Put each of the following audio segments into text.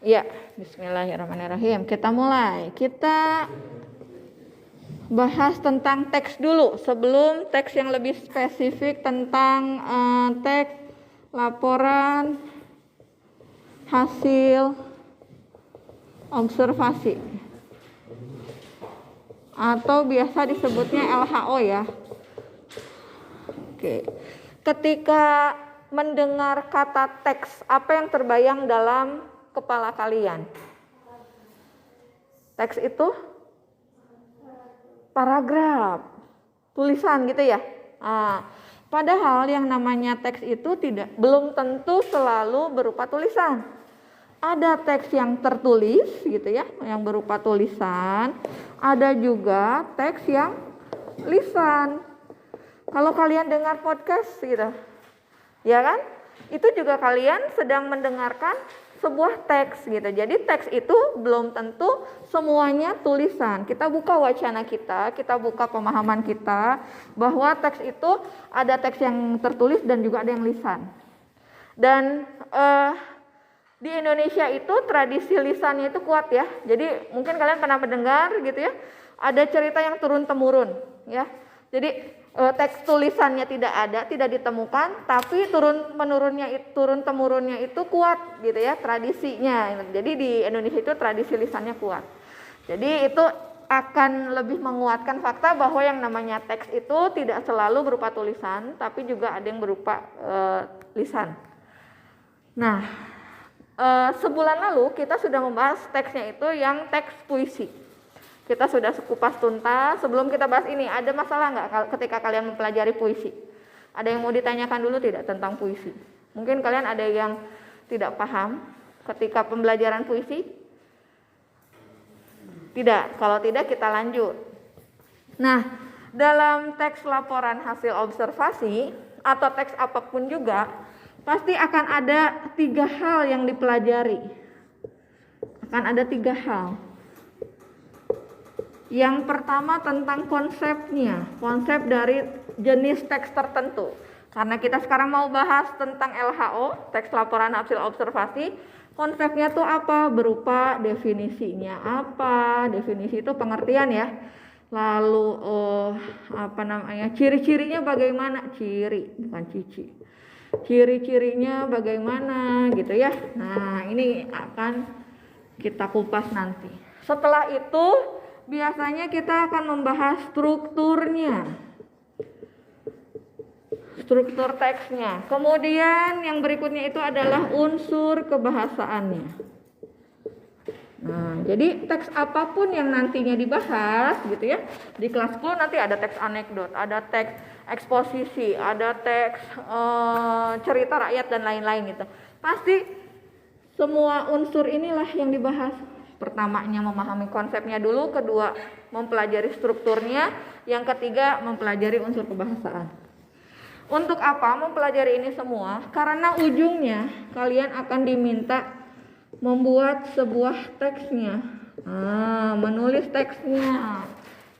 Ya, bismillahirrahmanirrahim. Kita mulai. Kita bahas tentang teks dulu sebelum teks yang lebih spesifik tentang teks laporan hasil observasi atau biasa disebutnya LHO ya. Oke. Ketika mendengar kata teks, apa yang terbayang dalam kepala kalian? Teks itu paragraf, tulisan gitu ya. Padahal yang namanya teks itu belum tentu selalu berupa tulisan. Ada teks yang tertulis gitu ya, yang berupa tulisan. Ada juga teks yang lisan. Kalau kalian dengar podcast gitu, ya kan? Itu juga kalian sedang mendengarkan sebuah teks gitu. Jadi teks itu belum tentu semuanya tulisan. Kita buka wacana kita buka pemahaman kita bahwa teks itu ada teks yang tertulis dan juga ada yang lisan. Dan di Indonesia itu tradisi lisannya itu kuat ya. Jadi mungkin kalian pernah mendengar gitu ya, ada cerita yang turun temurun ya. Jadi teks tulisannya tidak ditemukan, tapi turun temurunnya itu kuat gitu ya, tradisinya. Jadi di Indonesia itu tradisi lisannya kuat. Jadi itu akan lebih menguatkan fakta bahwa yang namanya teks itu tidak selalu berupa tulisan, tapi juga ada yang berupa lisan. Nah, sebulan lalu kita sudah membahas teksnya itu yang teks puisi. Kita sudah kupas tuntas. Sebelum kita bahas ini, ada masalah nggak ketika kalian mempelajari puisi? Ada yang mau ditanyakan dulu tidak tentang puisi? Mungkin kalian ada yang tidak paham ketika pembelajaran puisi? Tidak. Kalau tidak kita lanjut. Nah, dalam teks laporan hasil observasi atau teks apapun juga, pasti akan ada 3 hal yang dipelajari. Akan ada 3 hal. Yang pertama tentang konsepnya, konsep dari jenis teks tertentu. Karena kita sekarang mau bahas tentang LHO, teks laporan hasil observasi, konsepnya tuh apa? Berupa definisinya apa? Definisi itu pengertian ya. Lalu ciri-cirinya bagaimana? Ciri, bukan cici. Ciri-cirinya bagaimana gitu ya. Nah, ini akan kita kupas nanti. Setelah itu biasanya kita akan membahas strukturnya, struktur teksnya. Kemudian yang berikutnya itu adalah unsur kebahasaannya. Nah, jadi teks apapun yang nantinya dibahas gitu ya, di kelas 10 nanti ada teks anekdot, ada teks eksposisi, ada teks cerita rakyat dan lain-lain gitu. Pasti semua unsur inilah yang dibahas. Pertamanya memahami konsepnya dulu, kedua mempelajari strukturnya, yang ketiga mempelajari unsur kebahasaan. Untuk apa mempelajari ini semua? Karena ujungnya kalian akan diminta membuat sebuah teksnya, menulis teksnya.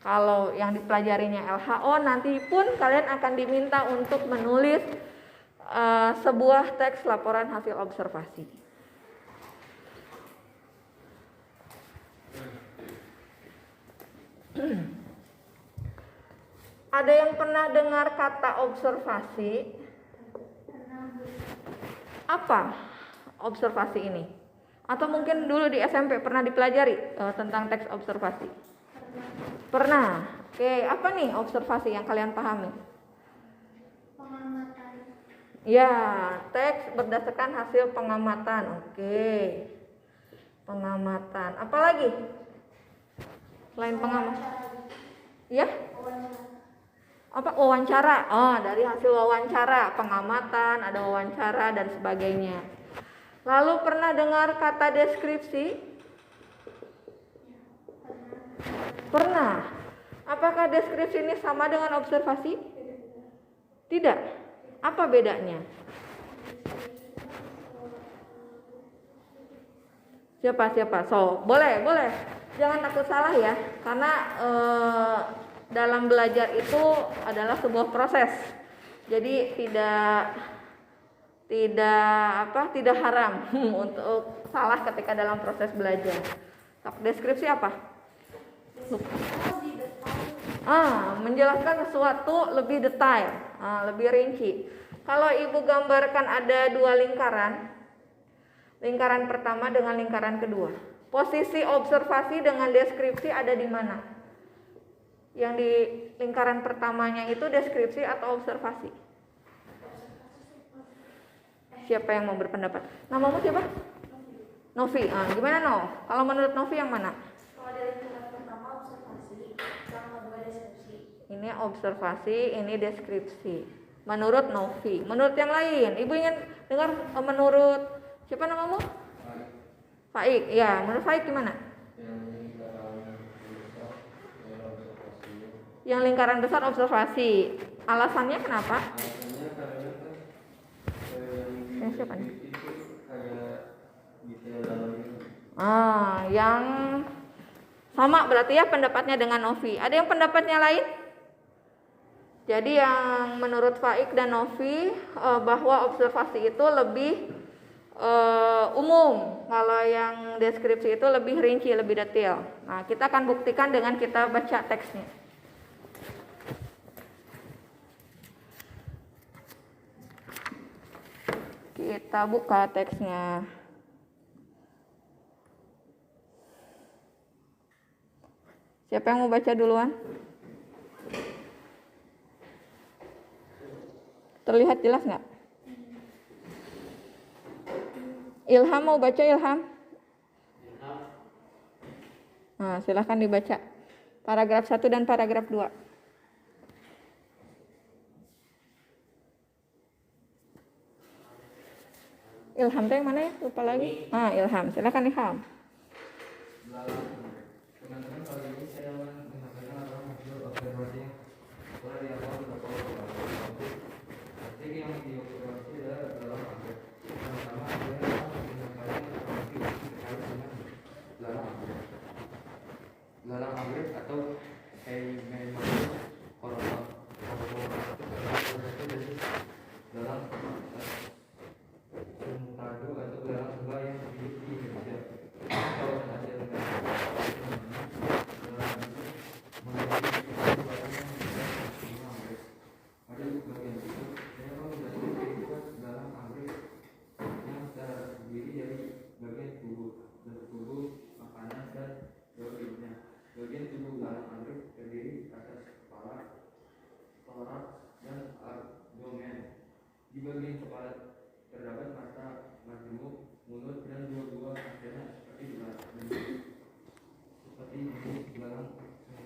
Kalau yang dipelajarinya LHO, nanti pun kalian akan diminta untuk menulis sebuah teks laporan hasil observasi. Ada yang pernah dengar kata observasi? Apa observasi ini? Atau mungkin dulu di SMP pernah dipelajari tentang teks observasi? Pernah. Oke, apa nih observasi yang kalian pahami? Pengamatan. Ya, teks berdasarkan hasil pengamatan. Oke. Pengamatan. Apa lagi? Selain pengamatan. Ya? Apa wawancara? Oh, dari hasil wawancara, pengamatan, ada wawancara dan sebagainya. Lalu pernah dengar kata deskripsi? Pernah. Apakah deskripsi ini sama dengan observasi? Tidak. Apa bedanya? Siapa? So, boleh. Jangan takut salah ya, karena dalam belajar itu adalah sebuah proses. Jadi tidak tidak haram untuk salah ketika dalam proses belajar. Deskripsi apa? Menjelaskan sesuatu lebih detail, lebih rinci. Kalau ibu gambarkan ada dua lingkaran, lingkaran pertama dengan lingkaran kedua, posisi observasi dengan deskripsi ada di mana? Yang di lingkaran pertamanya itu deskripsi atau observasi? Siapa yang mau berpendapat? Namamu siapa? Novi. Gimana No? Kalau menurut Novi yang mana? Kalau dari lingkaran pertama observasi, yang kedua deskripsi. Ini observasi, ini deskripsi. Menurut Novi. Menurut yang lain, ibu ingin dengar menurut siapa namamu? Faik. Ya, menurut Faik gimana? Yang lingkaran besar observasi. Alasannya kenapa? Siapa nih? Yang sama berarti ya pendapatnya dengan Novi. Ada yang pendapatnya lain? Jadi yang menurut Faik dan Novi bahwa observasi itu lebih umum, kalau yang deskripsi itu lebih rinci, lebih detail. Nah, kita akan buktikan dengan kita baca teksnya. Kita buka teksnya. Siapa yang mau baca duluan? Terlihat jelas nggak? Ilham mau baca, Ilham? Nah, silahkan dibaca. Paragraf 1 dan paragraf 2. Ilham tuh yang mana ya? Lupa lagi. Ilham. Silahkan Ilham. Teman-teman, kali ini saya menggunakan observasi yang telah dilakukan beberapa waktu. Teknik yang diobservasi adalah dalam anggrek. Pertama adalah menggunakan informasi terkait dengan dalam anggrek. Dalam anggrek atau dalam Mutado atau dalam sembah yang hidup di Indonesia atau Asia Tenggara. Ada bagian itu yang menjadi kehidupan dalam anggrek yang terdiri dari bagian tubuh, makanan dan bagiannya. Bagian tubuh dalam anggrek terdiri atas kepala, thorax, dan abdomen. Di bagian kepala terdapat mata, majemuk, mulut, dan dua buah antena seperti ini dalam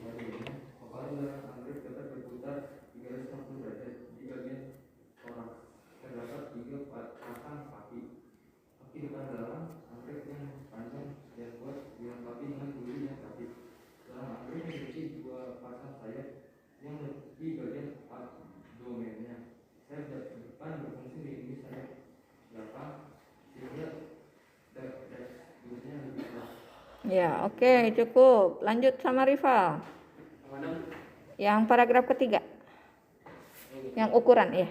bagiannya. Kepala dalam anggrek dapat berputar 360 derajat. Di bagian thorax terdapat 3 pasang kaki. Kaki depan dalam anggrek yang panjang dan kuat dilengkapi dengan duri yang rapih. Dalam anggrek memiliki 2 pasang sayap yang di bagian abdomennya. Sayap depan berfungsi melindungi sayap belakang sehingga durinya lebih kuat. Ya, oke, cukup. Lanjut sama Rival. Yang paragraf ketiga. Yang ukuran, ya.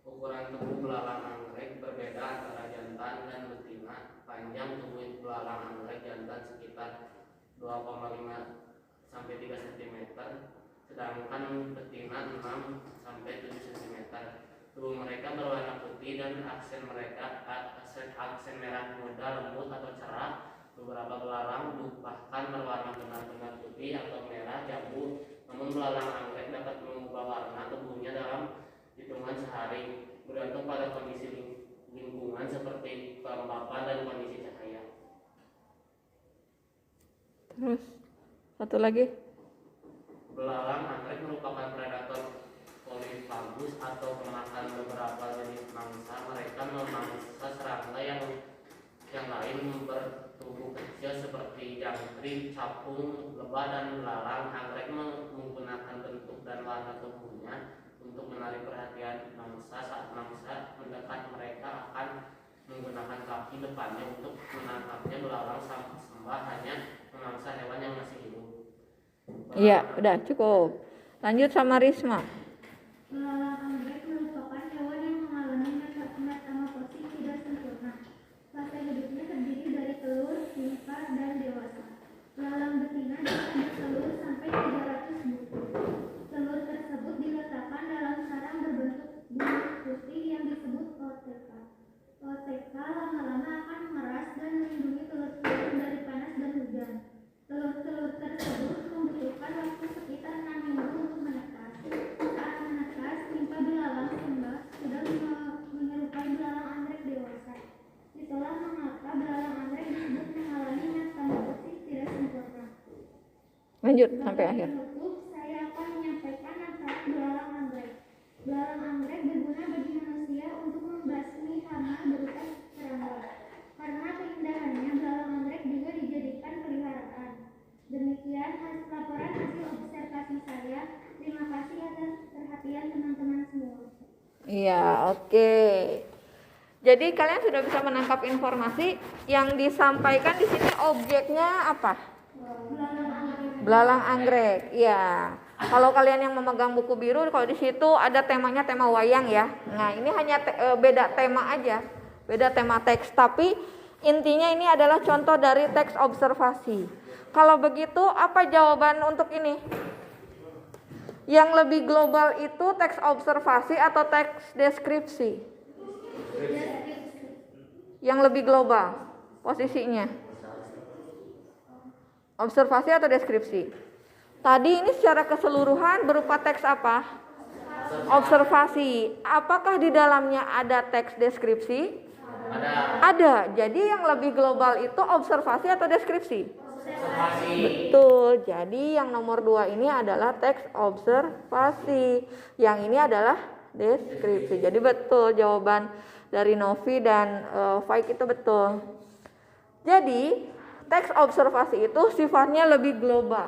Ukuran tubuh belalang anggrek berbeda antara jantan dan betina. Panjang tubuh belalang anggrek jantan sekitar 2,5 sampai 3 cm, sedangkan betina 6 sampai 7 cm. Tubuh mereka berwarna putih dan aksen mereka aksen merah muda, lembut atau cerah. Beberapa belalang bahkan berwarna benar-benar putih atau merah jambu. Namun belalang anggrek dapat mengubah warna tubuhnya dalam hitungan sehari, bergantung pada kondisi lingkungan seperti kelembapan dan kondisi cahaya. Terus satu lagi. Belalang anggrek merupakan predator polifagus atau pemakan beberapa jenis mangsa. Mereka memangsa serangga yang lain bertubuh kecil seperti jangkrik, capung, lebah, dan belalang anggrek menggunakan bentuk dan warna tubuhnya untuk menarik perhatian mangsa. Saat mangsa mendekat, mereka akan menggunakan kaki depannya untuk menangkapnya. Belalang sembah hanya memangsa hewan yang masih hidup. Iya, udah cukup. Lanjut sama Risma. Belalang anggrek merupakan hewan yang mengalami metamorfosis Lanjut sampai akhir. Penutup, saya akan menyampaikan manfaat belalang anggrek. Belalang anggrek berguna bagi manusia untuk membasmi hama berupa serangga. Karena keindahannya, belalang anggrek juga dijadikan peliharaan. Demikian laporan hasil observasi saya. Terima kasih atas perhatian teman-teman semua. Iya, oke. Jadi kalian sudah bisa menangkap informasi yang disampaikan di sini. Objeknya apa? Belalang anggrek. Iya. Kalau kalian yang memegang buku biru, kalau di situ ada temanya tema wayang ya. Nah, ini hanya beda tema aja, beda tema teks. Tapi intinya ini adalah contoh dari teks observasi. Kalau begitu, apa jawaban untuk ini? Yang lebih global itu teks observasi atau teks deskripsi? Yang lebih global posisinya? Observasi atau deskripsi? Tadi ini secara keseluruhan berupa teks apa? Observasi. Apakah di dalamnya ada teks deskripsi? Ada. Jadi yang lebih global itu observasi atau deskripsi? Observasi. Betul. Jadi yang nomor 2 ini adalah teks observasi. Yang ini adalah deskripsi. Jadi betul jawaban dari Novi dan Faik itu betul. Jadi teks observasi itu sifatnya lebih global.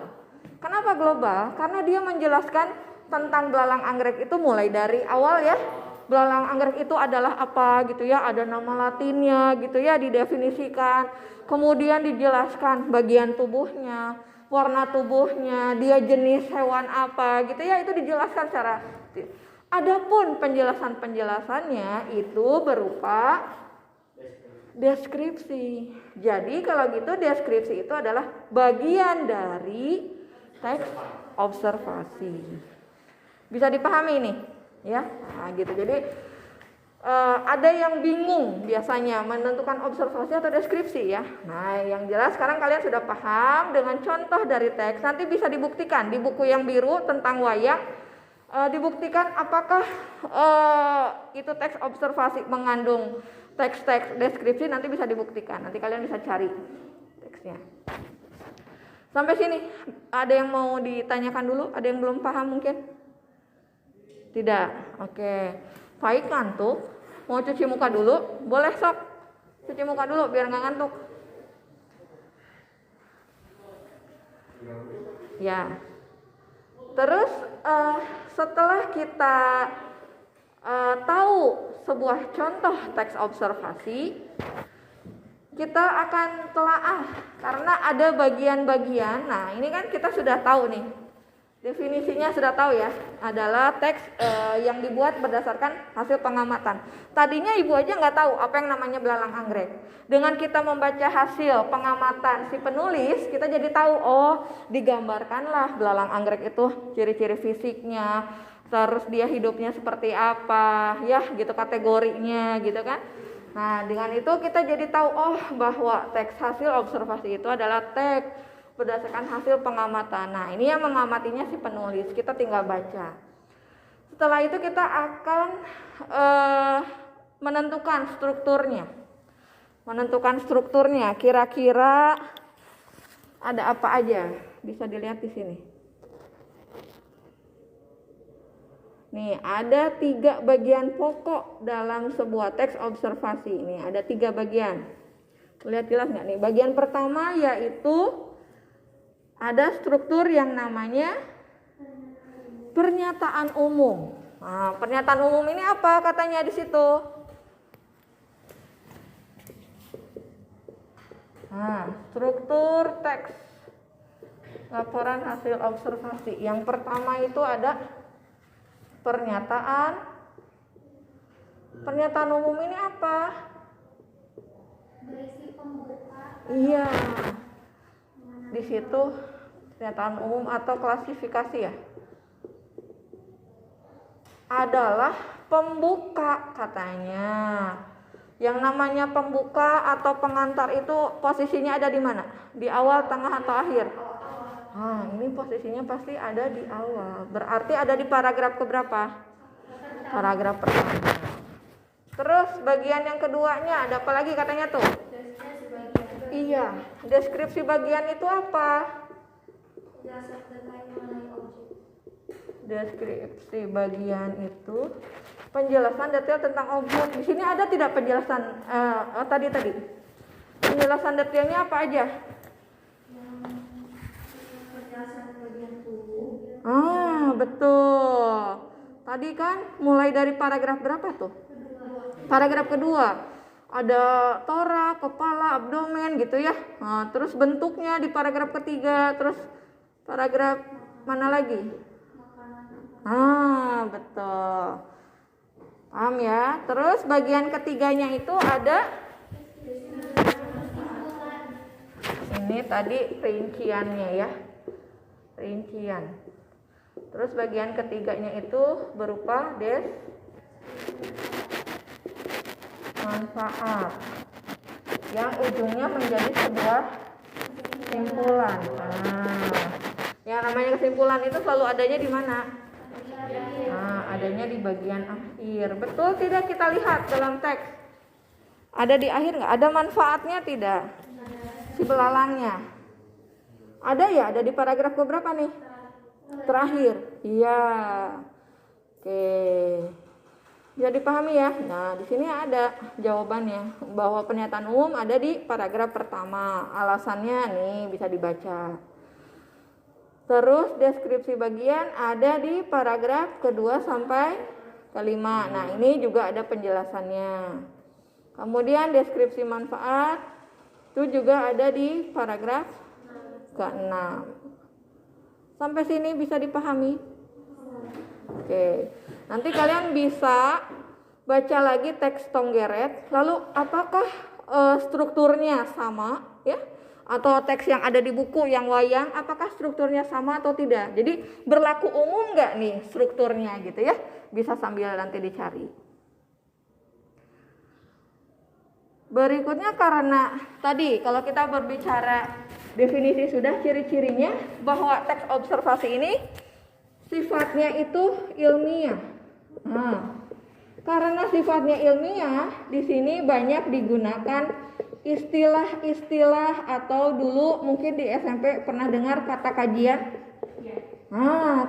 Kenapa global? Karena dia menjelaskan tentang belalang anggrek itu mulai dari awal ya. Belalang anggrek itu adalah apa gitu ya, ada nama latinnya gitu ya, didefinisikan. Kemudian dijelaskan bagian tubuhnya, warna tubuhnya, dia jenis hewan apa gitu ya, itu dijelaskan secara. Adapun penjelasan-penjelasannya itu berupa deskripsi. Jadi kalau gitu deskripsi itu adalah bagian dari teks observasi. Bisa dipahami ini, ya? Nah, gitu. Jadi ada yang bingung biasanya menentukan observasi atau deskripsi ya. Nah, yang jelas sekarang kalian sudah paham dengan contoh dari teks. Nanti bisa dibuktikan di buku yang biru tentang wayang. Dibuktikan apakah itu teks observasi mengandung teks-teks deskripsi, nanti bisa dibuktikan. Nanti kalian bisa cari teksnya. Sampai sini, ada yang mau ditanyakan dulu? Ada yang belum paham mungkin? Tidak? Oke. Faik ngantuk, mau cuci muka dulu? Boleh sok, cuci muka dulu biar nggak ngantuk. Ya. Terus setelah kita tahu sebuah contoh teks observasi, kita akan telaah karena ada bagian-bagian. Nah, ini kan kita sudah tahu nih. Definisinya sudah tahu ya, adalah teks yang dibuat berdasarkan hasil pengamatan. Tadinya ibu aja nggak tahu apa yang namanya belalang anggrek. Dengan kita membaca hasil pengamatan si penulis, kita jadi tahu, oh digambarkanlah belalang anggrek itu ciri-ciri fisiknya, terus dia hidupnya seperti apa, ya gitu kategorinya gitu kan. Nah, dengan itu kita jadi tahu, oh bahwa teks hasil observasi itu adalah teks berdasarkan hasil pengamatan. Nah, ini yang mengamatinya si penulis, kita tinggal baca. Setelah itu kita akan menentukan strukturnya. Kira-kira ada apa aja? Bisa dilihat di sini. Nih, ada 3 bagian pokok dalam sebuah teks observasi. Nih, ada 3 bagian. Lihat jelas nggak nih? Bagian pertama yaitu ada struktur yang namanya pernyataan umum. Nah, pernyataan umum ini apa katanya di situ? Nah, struktur teks laporan hasil observasi. Yang pertama itu ada pernyataan. Pernyataan umum ini apa? Berisi pembuka. Iya. Di situ pernyataan umum atau klasifikasi ya. Adalah pembuka katanya. Yang namanya pembuka atau pengantar itu posisinya ada di mana? Di awal, tengah atau akhir? Ini posisinya pasti ada di awal. Berarti ada di paragraf keberapa? Paragraf pertama. Terus bagian yang keduanya ada apa lagi katanya tuh? Iya, deskripsi bagian itu apa? penjelasan terkait mengenai objek. Deskripsi bagian itu penjelasan detail tentang objek. Di sini ada tidak penjelasan tadi penjelasan detailnya apa aja? Penjelasan bagian tubuh. Betul. Tadi kan mulai dari paragraf berapa tuh? Paragraf kedua. Ada torak, kepala, abdomen gitu ya. Nah, terus bentuknya di paragraf ketiga, terus paragraf mana lagi? Betul. Paham ya? Terus bagian ketiganya itu ada ini tadi rinciannya ya. Rincian. Terus bagian ketiganya itu berupa manfaat yang ujungnya menjadi sebuah kesimpulan. Yang namanya kesimpulan itu selalu adanya di mana? Adanya di bagian akhir. Betul tidak kita lihat dalam teks? Ada di akhir nggak? Ada manfaatnya tidak? Si belalangnya. Ada ya? Ada di paragraf keberapa nih? Terakhir. Iya. Oke. Bisa dipahami ya? Nah, di sini ada jawabannya bahwa pernyataan umum ada di paragraf pertama. Alasannya nih bisa dibaca. Terus deskripsi bagian ada di paragraf kedua sampai kelima. Nah, ini juga ada penjelasannya. Kemudian deskripsi manfaat itu juga ada di paragraf ke-6. Sampai sini bisa dipahami? Oke. Nanti kalian bisa baca lagi teks Tonggeret. Lalu apakah strukturnya sama ya? Atau teks yang ada di buku yang wayang, apakah strukturnya sama atau tidak? Jadi berlaku umum nggak nih strukturnya gitu ya? Bisa sambil nanti dicari. Berikutnya karena tadi kalau kita berbicara definisi sudah ciri-cirinya bahwa teks observasi ini sifatnya itu ilmiah. Karena sifatnya ilmiah, di sini banyak digunakan istilah-istilah atau dulu mungkin di SMP pernah dengar kata kajian.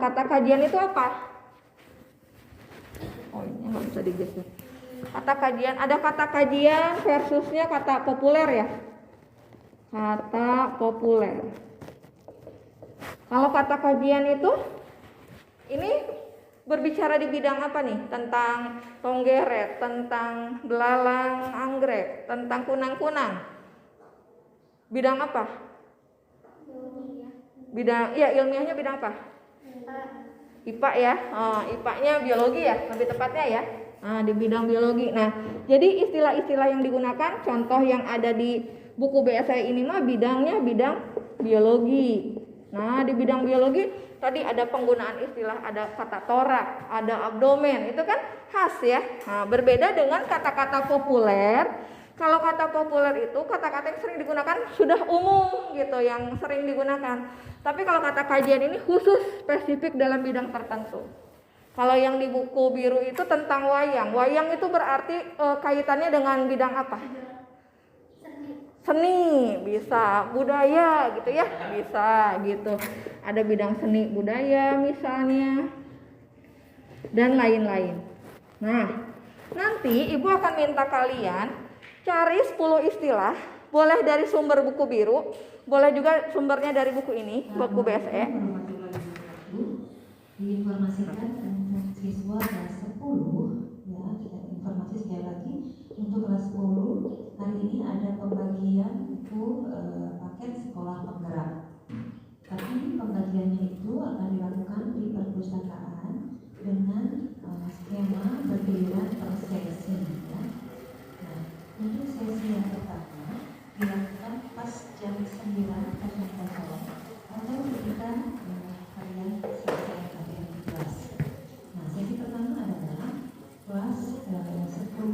Kata kajian itu apa? Ini nggak bisa digeser. Kata kajian, ada kata kajian versusnya kata populer ya. Kata populer. Kalau kata kajian itu ini berbicara di bidang apa nih? Tentang Tonggeret, tentang belalang anggrek, tentang kunang-kunang. Bidang apa? Bidang, ya ilmiahnya bidang apa? IPA ya. IPA-nya biologi ya, lebih tepatnya ya. Di bidang biologi. Nah, jadi istilah-istilah yang digunakan, contoh yang ada di buku BSI ini mah bidangnya bidang biologi. Nah, di bidang biologi tadi ada penggunaan istilah, ada kata torak, ada abdomen, itu kan khas ya. Nah, berbeda dengan kata-kata populer. Kalau kata populer itu kata-kata yang sering digunakan sudah umum gitu, yang sering digunakan. Tapi kalau kata kajian ini khusus spesifik dalam bidang tertentu. Kalau yang di buku biru itu tentang wayang. Wayang itu berarti kaitannya dengan bidang apa? Seni, bisa budaya gitu ya, bisa gitu. Ada bidang seni budaya misalnya dan lain-lain. Nah, nanti Ibu akan minta kalian cari 10 istilah, boleh dari sumber buku biru, boleh juga sumbernya dari buku ini, buku BSE. Diinformasikan untuk siswa kelas 10 ya, kita informasi sekali lagi untuk kelas 10 hari ini ada pembagian itu paket sekolah penggerak. Tapi pembagiannya itu akan dilakukan di perpustakaan dengan skema bergiliran per sesi ya. Nah, untuk sesi yang pertama dilakukan pas jam 9.00 atau ketika kalian selesai kalian di kelas. Nah, sesi pertama adalah kelas 10, 2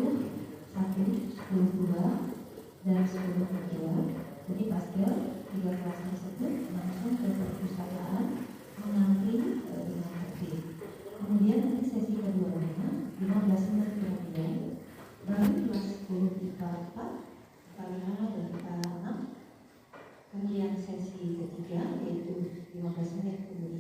dan 10 Jadi pasca 3 kelas tersebut langsung ke perpustakaan mengambil dengan tertib. Kemudian nanti sesi keduanya 15 menit kemudian baru kelas 10 IPA 4, IPA 5 dan IPA 6. Kemudian sesi ketiga yaitu 15 menit kemudian.